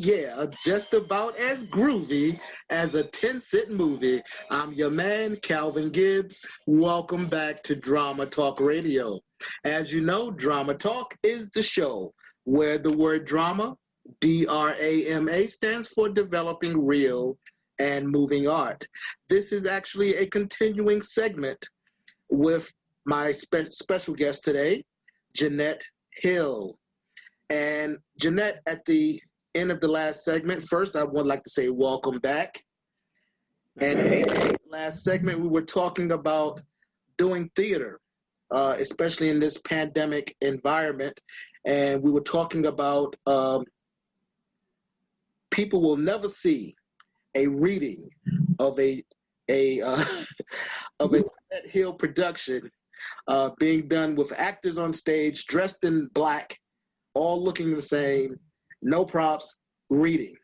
yeah, just about as groovy as a 10-cent movie. I'm your man, Calvin Gibbs. Welcome back to Drama Talk Radio. As you know, Drama Talk is the show where the word drama, DRAMA, stands for developing real and moving art. This is actually a continuing segment with my special guest today, Jeanette Hill. And Jeanette, at the end of the last segment, first I would like to say welcome back. And in the last segment, we were talking about doing theater, especially in this pandemic environment. And we were talking about people will never see a reading of a of a JWHill Hill production being done with actors on stage dressed in black, all looking the same, no props, reading.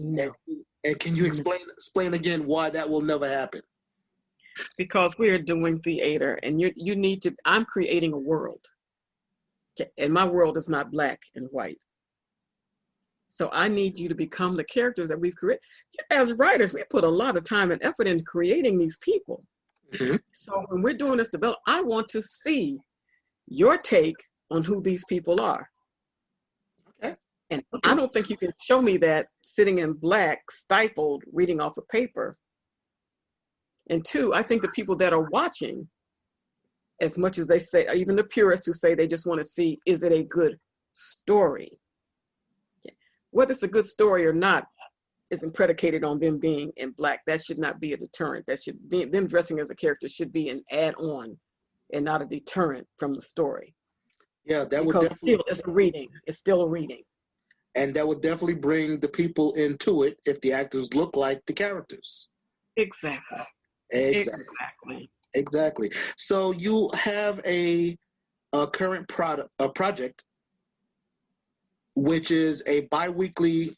No. And can you explain again why that will never happen? Because we are doing theater, and you need to. I'm creating a world, and my world is not black and white. So I need you to become the characters that we've created. As writers, we put a lot of time and effort into creating these people. Mm-hmm. So when we're doing this development, I want to see your take on who these people are. Okay. And I don't think you can show me that sitting in black, stifled, reading off of paper. And two, I think the people that are watching, as much as they say, even the purists who say they just want to see, is it a good story? Whether it's a good story or not isn't predicated on them being in black. That should not be a deterrent. That should be, them dressing as a character should be an add-on and not a deterrent from the story. Yeah, that would definitely. It's a reading. It's still a reading. And that would definitely bring the people into it if the actors look like the characters. Exactly. So you have a current project, which is a bi-weekly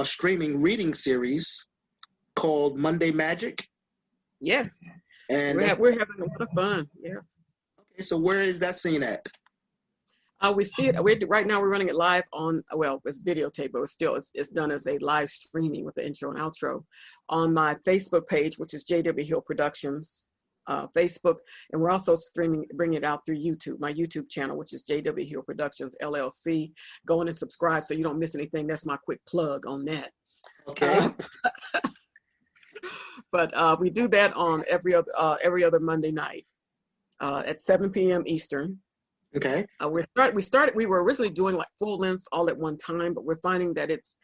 streaming reading series called Monday Magic. Yes. And we're having a lot of fun. Yes. Okay, so where is that seen at? We see it. Right now we're running it live on, well, it's videotape, but it's done as a live streaming with the intro and outro on my Facebook page, which is JWHill Productions Facebook, and we're also bringing it out through YouTube, my YouTube channel, which is JWHill Productions LLC. Go in and subscribe so you don't miss anything. That's my quick plug on that. Okay. But we do that on every other Monday night at 7 p.m. Eastern. Okay. We were originally doing like full lengths all at one time, but we're finding that it's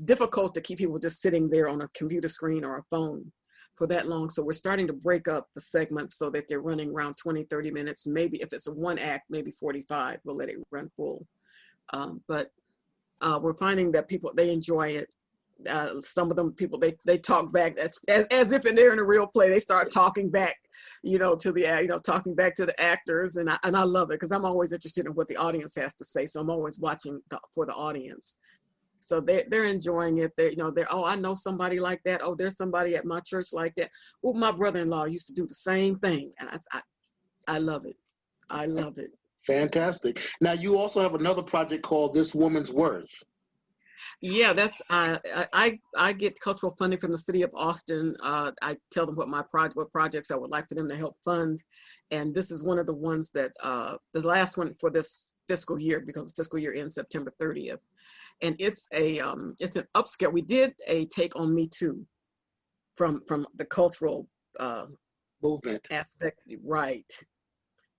difficult to keep people just sitting there on a computer screen or a phone for that long. So we're starting to break up the segments so that they're running around 20, 30 minutes. Maybe if it's a one act, maybe 45, we'll let it run full. But we're finding that people, they enjoy it. Some of them people, they talk back as if they're in a real play. They start talking back, to the, talking back to the actors. And I love it because I'm always interested in what the audience has to say. So I'm always watching for the audience. So they're enjoying it. Oh, I know somebody like that. Oh, there's somebody at my church like that. Oh, my brother-in-law used to do the same thing. And I love it. I love it. Fantastic. Now you also have another project called This Woman's Worth. Yeah, that's I get cultural funding from the city of Austin. I tell them what projects I would like for them to help fund, and this is one of the ones that the last one for this fiscal year, because the fiscal year ends September 30th, and it's an upscale. We did a take on Me Too from the cultural movement aspect, right?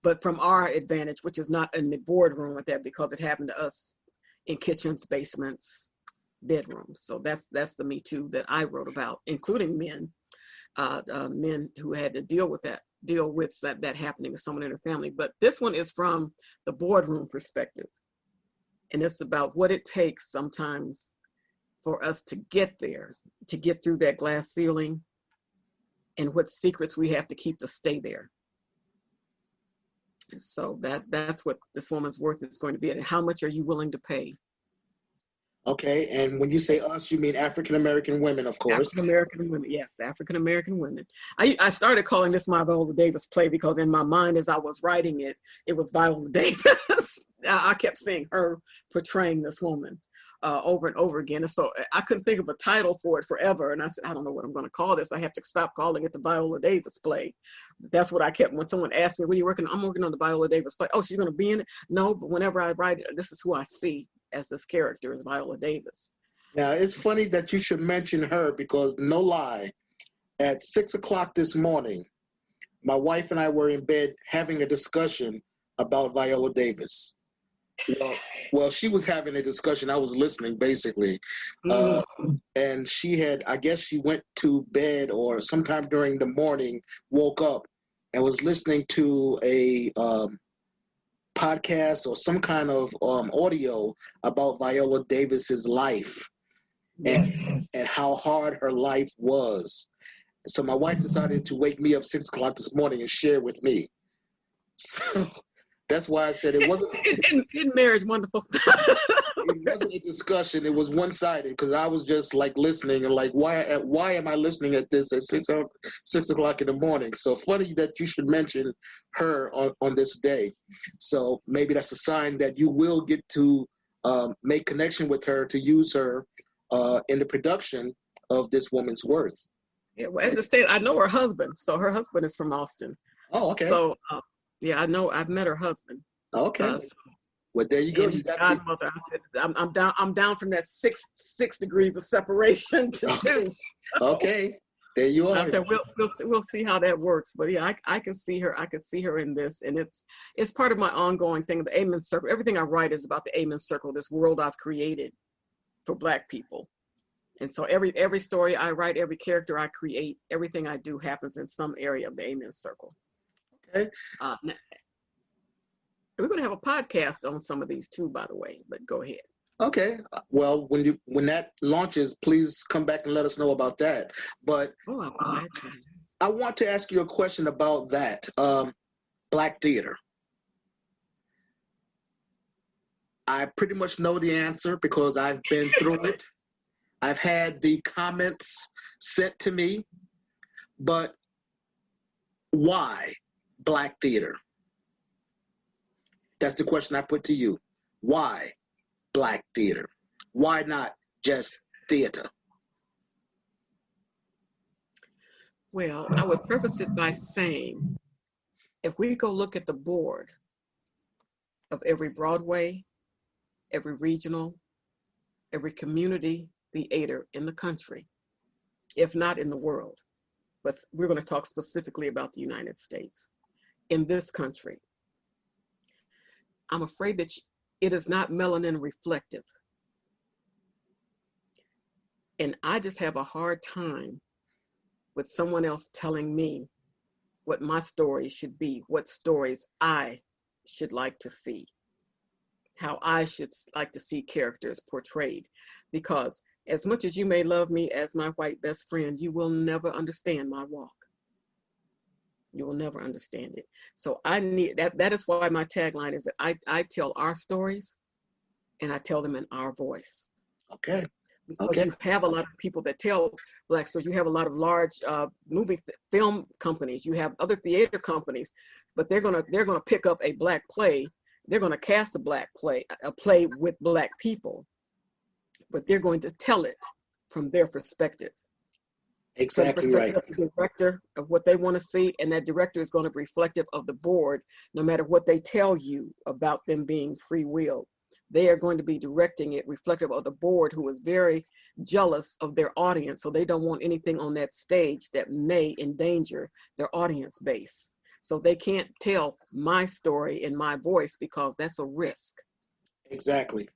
But from our advantage, which is not in the boardroom with that, because it happened to us in kitchens, basements, bedrooms. So that's the Me Too that I wrote about, including men who had to deal with that happening to someone in their family. But this one is from the boardroom perspective, and it's about what it takes sometimes for us to get there, to get through that glass ceiling, and what secrets we have to keep to stay there. And so that's what This Woman's Worth is going to be, and how much are you willing to pay? Okay, and when you say us, you mean African-American women, of course. African-American women, yes, African-American women. I started calling this my Viola Davis play because in my mind as I was writing it, it was Viola Davis. I kept seeing her portraying this woman. over and over again. And so I couldn't think of a title for it forever. And I said, I don't know what I'm going to call this. I have to stop calling it the Viola Davis play. That's what I kept. When someone asked me, what are you working on? I'm working on the Viola Davis play. Oh, she's going to be in it? No, but whenever I write it, this is who I see as this character is Viola Davis. Now, it's funny that you should mention her because, no lie, at 6 o'clock this morning, my wife and I were in bed having a discussion about Viola Davis. Well, she was having a discussion. I was listening, basically. And she had, I guess she went to bed or sometime during the morning, woke up and was listening to a podcast or some kind of audio about Viola Davis's life. Yes. And how hard her life was. So my wife decided to wake me up 6 o'clock this morning and share with me. So that's why I said it wasn't. In marriage, wonderful. It wasn't a discussion. It was one-sided because I was just like listening and like, why am I listening at this at 6 o'clock in the morning? So funny that you should mention her on this day. So maybe that's a sign that you will get to make connection with her to use her in the production of This Woman's Worth. Yeah, well, as I stated, I know her husband. So her husband is from Austin. Oh, okay. So yeah, I know. I've met her husband. Okay. So, well, there you go. You got godmother. I said, I'm down from that six degrees of separation to 2. Okay. There you are. I said we'll see how that works. But yeah, I can see her. I can see her in this, and it's part of my ongoing thing. The Amen Circle. Everything I write is about the Amen Circle. This world I've created for Black people. And so every story I write, every character I create, everything I do happens in some area of the Amen Circle. Okay. We're going to have a podcast on some of these too, by the way, but go ahead. Okay. Well, when that launches, please come back and let us know about that. But I want to ask you a question about that. Black theater. I pretty much know the answer because I've been through it. I've had the comments sent to me, but why Black theater? That's the question I put to you. Why Black theater? Why not just theater? Well, I would preface it by saying, if we go look at the board of every Broadway, every regional, every community theater in the country, if not in the world, but we're going to talk specifically about the United States. In this country, I'm afraid that it is not melanin reflective. And I just have a hard time with someone else telling me what my story should be, what stories I should like to see, how I should like to see characters portrayed. Because as much as you may love me as my white best friend, you will never understand my walk. You will never understand it. So I need that. That is why my tagline is that I tell our stories and I tell them in our voice. Okay. Because you have a lot of people that tell Black stories. You have a lot of large film companies. You have other theater companies, but they're gonna pick up a Black play. They're gonna cast a Black play, a play with Black people, but they're going to tell it from their perspective. Exactly right. Of the director of what they want to see, and that director is going to be reflective of the board, no matter what they tell you about them being free will. They are going to be directing it reflective of the board, who is very jealous of their audience. So they don't want anything on that stage that may endanger their audience base. So they can't tell my story in my voice because that's a risk. Exactly.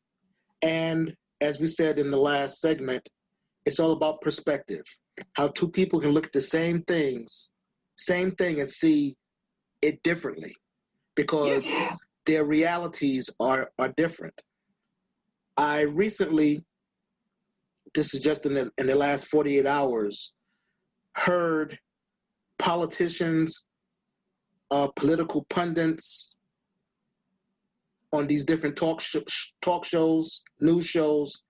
And as we said in the last segment, it's all about perspective. How two people can look at the same thing and see it differently because their realities are different. I recently, this is just in the last 48 hours, heard politicians, political pundits on these different talk shows, news shows,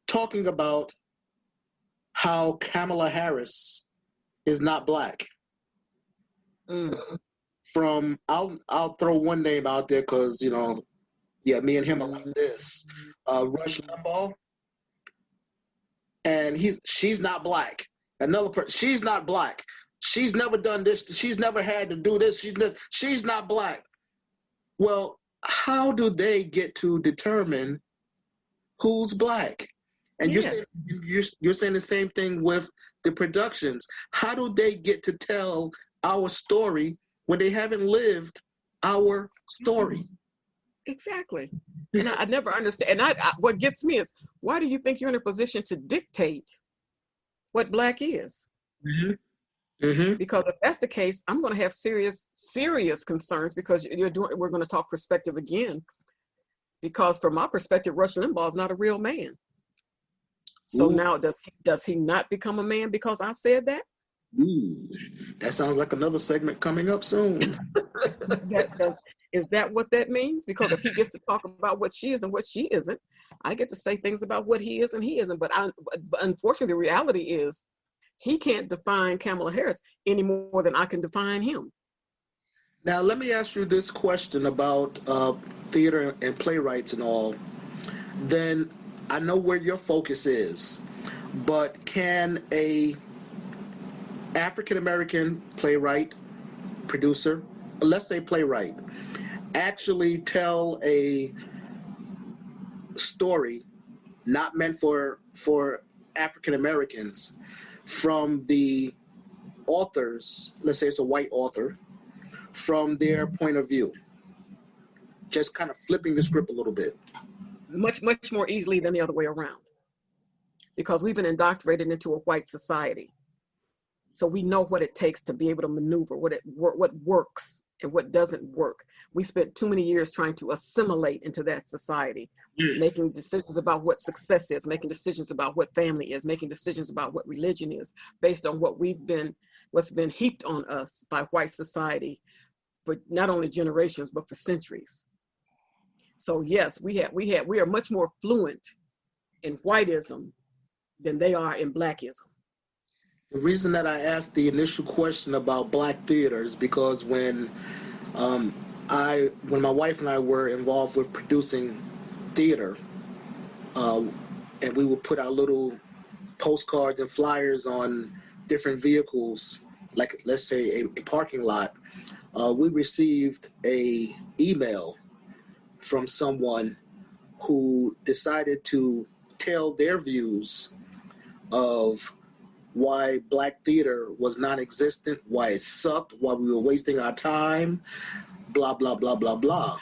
talking about how Kamala Harris is not Black. From I'll throw one name out there because you Yeah, me and him are like this. Rush Limbaugh, and she's not black. Another person, she's not black. She's never done this. She's never had to do this. She's not black. Well, how do they get to determine who's black? And Yeah. you're saying the same thing with the productions. How do they get to tell our story when they haven't lived our story? Exactly. And I never understand. And what gets me is, why do you think you're in a position to dictate what black is? Mm-hmm. Mm-hmm. Because if that's the case, I'm going to have serious concerns, because we're going to talk perspective again. Because from my perspective, Rush Limbaugh is not a real man. So now does he not become a man because I said that? Ooh, that sounds like another segment coming up soon. Is that what that means? Because if he gets to talk about what she is and what she isn't, I get to say things about what he is and he isn't. But unfortunately, the reality is he can't define Kamala Harris any more than I can define him. Now, let me ask you this question about theater and playwrights and all. Then I know where your focus is, but can a African-American playwright, producer, let's say playwright, actually tell a story not meant for African-Americans from the authors, let's say it's a white author, from their point of view? Just kind of flipping the script a little bit. Much more easily than the other way around, because we've been indoctrinated into a white society. So we know what it takes to be able to maneuver, what works and what doesn't work. We spent too many years trying to assimilate into that society, making decisions about what success is, making decisions about what family is, making decisions about what religion is, based on what's been heaped on us by white society for not only generations, but for centuries. So yes, we are much more fluent in whiteism than they are in blackism. The reason that I asked the initial question about black theater is because when my wife and I were involved with producing theater, and we would put our little postcards and flyers on different vehicles, like let's say a parking lot, we received a email from someone who decided to tell their views of why black theater was non-existent, why it sucked, why we were wasting our time, blah, blah, blah, blah, blah.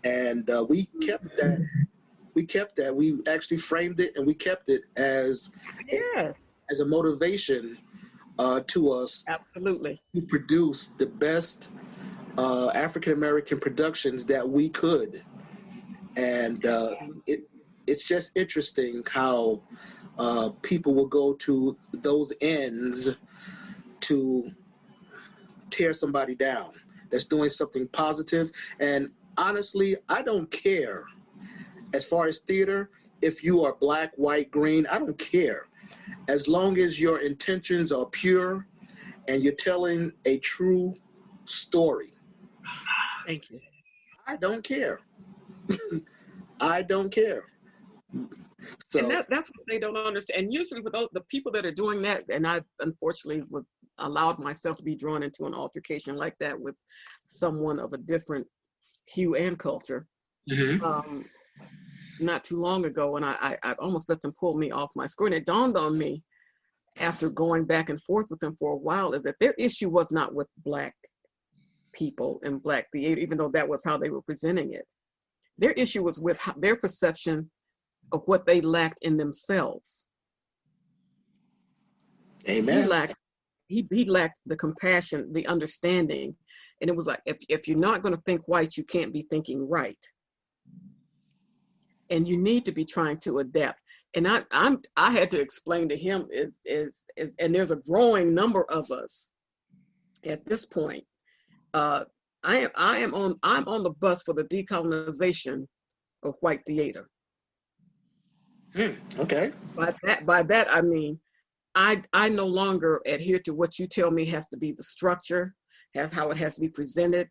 And we kept that. We actually framed it, and we kept it as a motivation to us. Absolutely. To produce the best African-American productions that we could. And it's just interesting how people will go to those ends to tear somebody down that's doing something positive. And honestly, I don't care. As far as theater, if you are black, white, green, I don't care. As long as your intentions are pure and you're telling a true story. Thank you. I don't care. I don't care. So, and that's what they don't understand. And usually with the people that are doing that, and I unfortunately allowed myself to be drawn into an altercation like that with someone of a different hue and culture, not too long ago, and I almost let them pull me off my score. And it dawned on me after going back and forth with them for a while is that their issue was not with black people and black theater, even though that was how they were presenting it. Their issue was with their perception of what they lacked in themselves. Amen. He lacked the compassion, the understanding. And it was like, if you're not going to think white, you can't be thinking right. And you need to be trying to adapt. And I had to explain to him and there's a growing number of us at this point. I'm on the bus for the decolonization of white theater. Okay. By that I mean I no longer adhere to what you tell me has to be the structure, how it has to be presented,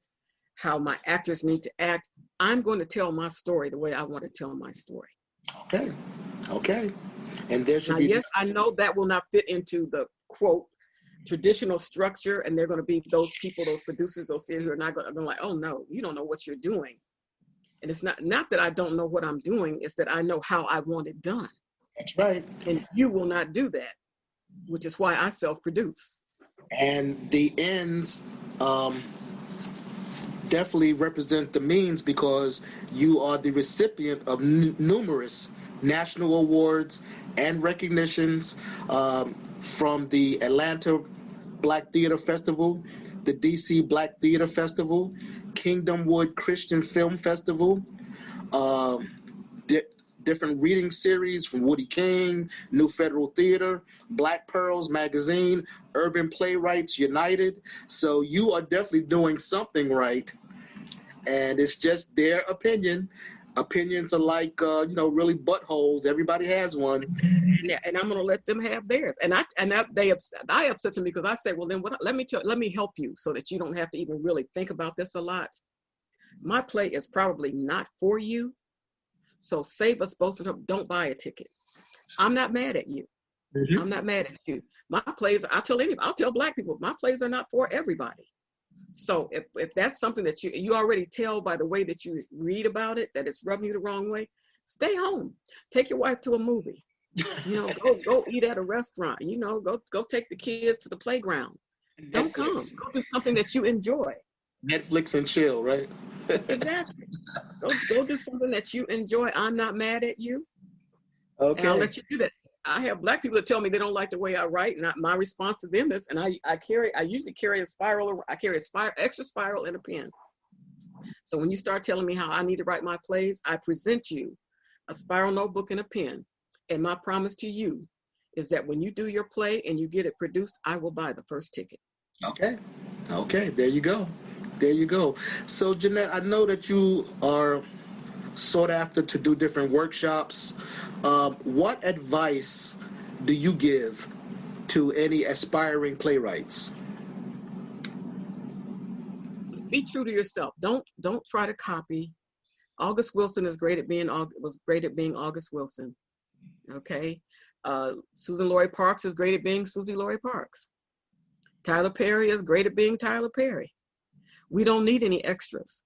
how my actors need to act. I'm going to tell my story the way I want to tell my story. Okay. Okay. And there should Now, be. yes, I know that will not fit into the quote traditional structure, and they're going to be those people, those producers, those theaters who are not going to be like, oh no, you don't know what you're doing. And it's not that I don't know what I'm doing, it's that I know how I want it done. That's right. And you will not do that, which is why I self-produce. And the ends definitely represent the means, because you are the recipient of numerous national awards and recognitions, from the Atlanta Black Theater Festival, the DC Black Theater Festival, Kingdomwood Christian Film Festival, um, different reading series from Woody King, New Federal Theater, Black Pearls Magazine, Urban Playwrights United. So you are definitely doing something right. And it's just their opinion. Opinions are like, really buttholes. Everybody has one. And I'm going to let them have theirs. And I upset them because I say, well, then let me help you so that you don't have to even really think about this a lot. My play is probably not for you. So save us both of them. Don't buy a ticket. I'm not mad at you. I'm not mad at you. My plays, I'll tell Black people, my plays are not for everybody. So if that's something that you already tell by the way that you read about it, that it's rubbing you the wrong way, stay home. Take your wife to a movie. Go eat at a restaurant. Go take the kids to the playground. Don't come. Go do something that you enjoy. Netflix and chill, right? Exactly. Go do something that you enjoy. I'm not mad at you. Okay. And I'll let you do that. I have Black people that tell me they don't like the way I write, and my response to them is, and I usually carry a spiral. I carry extra spiral and a pen. So when you start telling me how I need to write my plays, I present you a spiral notebook and a pen. And my promise to you is that when you do your play and you get it produced, I will buy the first ticket. Okay. There you go. So Jeanette, I know that you are sought after to do different workshops. What advice do you give to any aspiring playwrights? Be true to yourself. Don't try to copy. August Wilson was great at being August Wilson. Okay. Susan Laurie Parks is great at being Susie Laurie Parks. Tyler Perry is great at being Tyler Perry. We don't need any extras.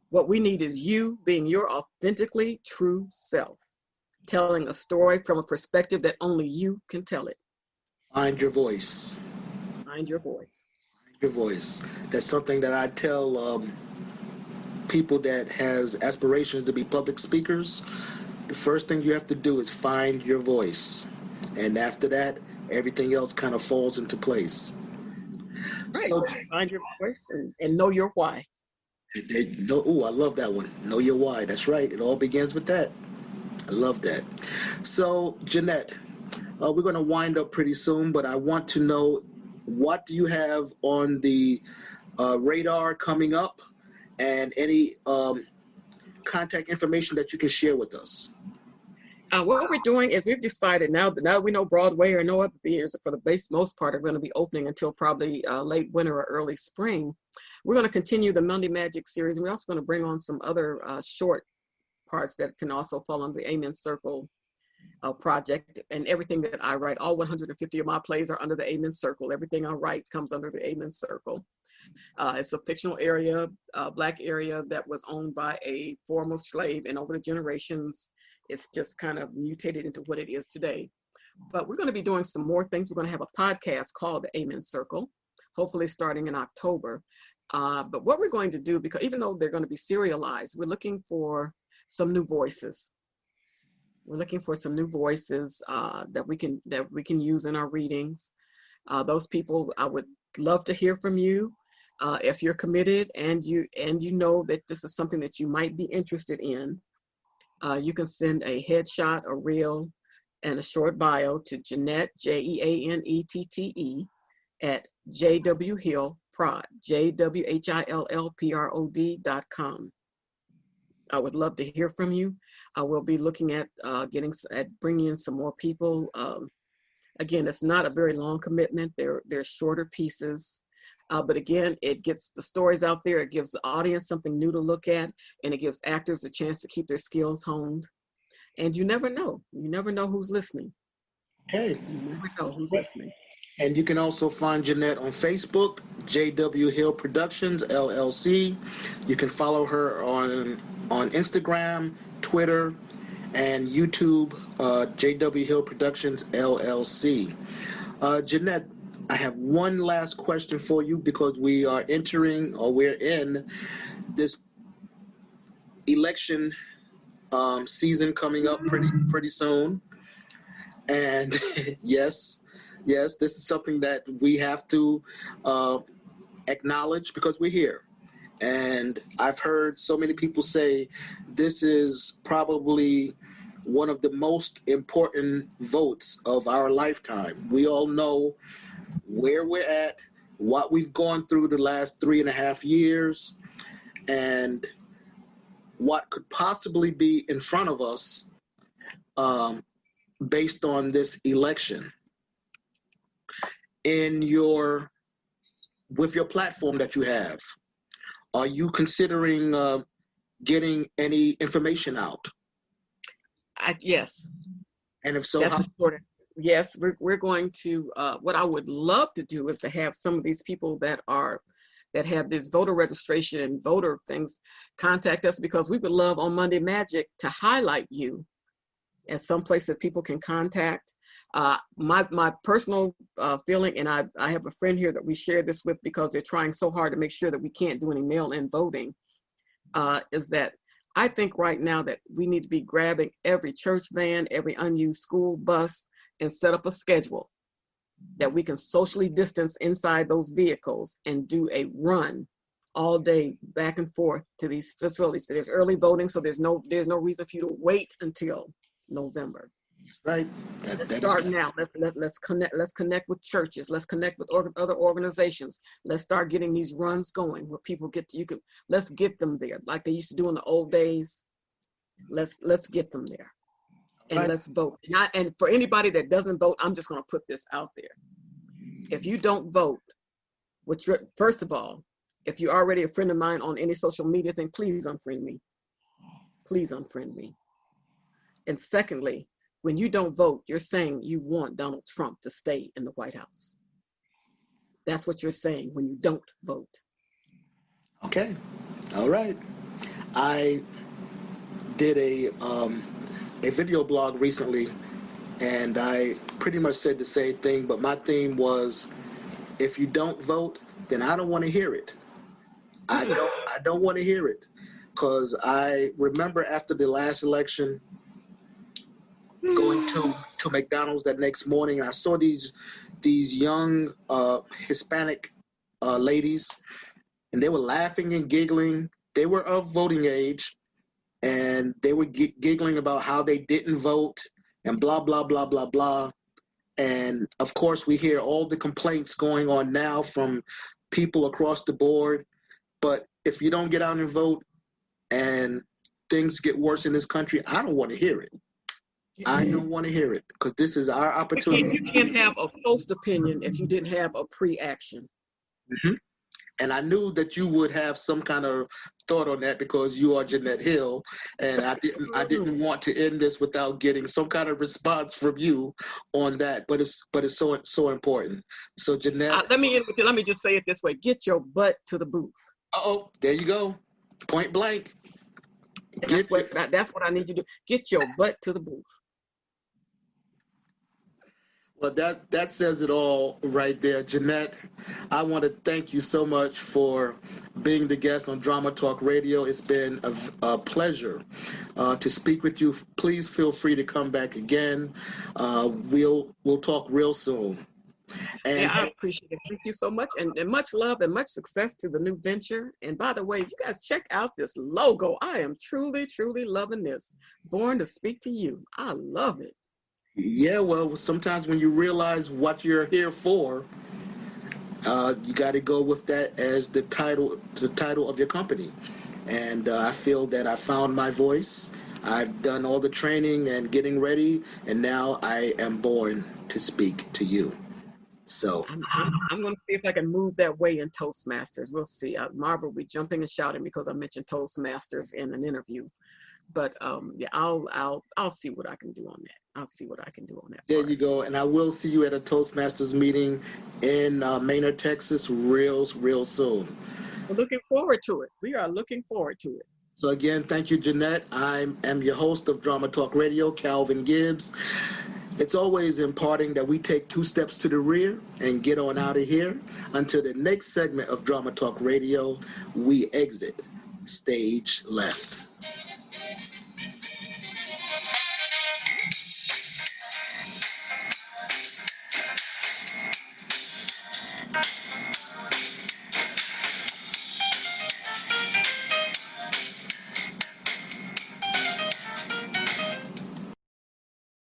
What we need is you being your authentically true self, telling a story from a perspective that only you can tell it. Find your voice. Find your voice. Find your voice. That's something that I tell people that has aspirations to be public speakers. The first thing you have to do is find your voice. And after that, everything else kind of falls into place. Right. So find your voice and know your why. I love that one. Know your why. That's right. It all begins with that. I love that. So, Jeanette, we're going to wind up pretty soon, but I want to know, what do you have on the radar coming up, and any contact information that you can share with us? What we're doing is we've decided now we know Broadway or no other theaters for the most part are going to be opening until probably late winter or early spring. We're going to continue the Monday Magic series, and we're also going to bring on some other short parts that can also fall under the Amen Circle project. And everything that I write, all 150 of my plays are under the Amen Circle. Everything I write comes under the Amen Circle. It's a fictional area, Black area that was owned by a former slave, and over the generations, it's just kind of mutated into what it is today. But we're going to be doing some more things. We're going to have a podcast called The Amen Circle, hopefully starting in October. But what we're going to do, because even though they're going to be serialized, we're looking for some new voices. We're looking for some new voices that we can use in our readings. Those people, I would love to hear from you. If you're committed and you know that this is something that you might be interested in, you can send a headshot, a reel, and a short bio to Jeanette, JEANETTE, at JWHill Prod, JWHILLPROD.com. I would love to hear from you. I will be looking at bringing in some more people. Again, it's not a very long commitment. They're shorter pieces. But again, it gets the stories out there. It gives the audience something new to look at, and it gives actors a chance to keep their skills honed. And you never know. You never know who's listening. Okay. You never know who's listening. And you can also find Jeanette on Facebook, JWHill Productions LLC. You can follow her on Instagram, Twitter, and YouTube, JWHill Productions LLC. Jeanette, I have one last question for you because we're in this election season coming up pretty soon. And yes, this is something that we have to acknowledge because we're here. And I've heard so many people say this is probably one of the most important votes of our lifetime. We all know where we're at, what we've gone through the last 3.5 years, and what could possibly be in front of us based on this election. With your platform that you have, are you considering getting any information out? Yes. And if so, that's how? Important. Yes, we're going to, what I would love to do is to have some of these people that have this voter registration and voter things contact us, because we would love on Monday Magic to highlight you as some place that people can contact. My personal feeling, and I have a friend here that we share this with because they're trying so hard to make sure that we can't do any mail-in voting, is that I think right now that we need to be grabbing every church van, every unused school bus, and set up a schedule that we can socially distance inside those vehicles and do a run all day back and forth to these facilities. There's early voting, so there's no reason for you to wait until November. Right. Let's start now. Let's connect with churches. Let's connect with other organizations. Let's start getting these runs going where people let's get them there like they used to do in the old days. Let's get them there. And right. Let's vote. And for anybody that doesn't vote, I'm just going to put this out there. If you don't vote, first of all, if you're already a friend of mine on any social media thing, please unfriend me. Please unfriend me. And secondly, when you don't vote, you're saying you want Donald Trump to stay in the White House. That's what you're saying when you don't vote. Okay. All right. I did a video blog recently, and I pretty much said the same thing, but my theme was, if you don't vote, then I don't want to hear it. I don't want to hear it, because I remember after the last election going to McDonald's that next morning, and I saw these young Hispanic ladies, and they were laughing and giggling. They were of voting age, and they were giggling about how they didn't vote and blah, blah, blah, blah, blah. And of course, we hear all the complaints going on now from people across the board. But if you don't get out and vote and things get worse in this country, I don't want to hear it. I don't want to hear it, because this is our opportunity. You can't have a post opinion if you didn't have a pre-action. Mm-hmm. And I knew that you would have some kind of thought on that, because you are Jeanette Hill, and I didn't want to end this without getting some kind of response from you on that. But it's so important. So Jeanette, let me just say it this way: get your butt to the booth. Uh-oh, there you go, point blank. That's what I need you to do. Get your butt to the booth. Well, that says it all right there. Jeanette, I want to thank you so much for being the guest on Drama Talk Radio. It's been a pleasure to speak with you. Please feel free to come back again. We'll talk real soon. And yeah, I appreciate it. Thank you so much, and much love and much success to the new venture. And by the way, you guys check out this logo. I am truly, truly loving this. Born to Speak to You. I love it. Yeah, well, sometimes when you realize what you're here for, you got to go with that as the title of your company. And I feel that I found my voice. I've done all the training and getting ready, and now I am born to speak to you. So I'm going to see if I can move that way in Toastmasters. We'll see. Marva will be jumping and shouting because I mentioned Toastmasters in an interview. But yeah, I'll see what I can do on that. I'll see what I can do on that. There part. you go. And I will see you at a Toastmasters meeting in Maynard, Texas, real soon. We're looking forward to it. We are looking forward to it. So again, thank you, Jeanette. I am your host of Drama Talk Radio, Calvin Gibbs. It's always important that we take 2 steps to the rear and get on out of here. Until the next segment of Drama Talk Radio, we exit stage left.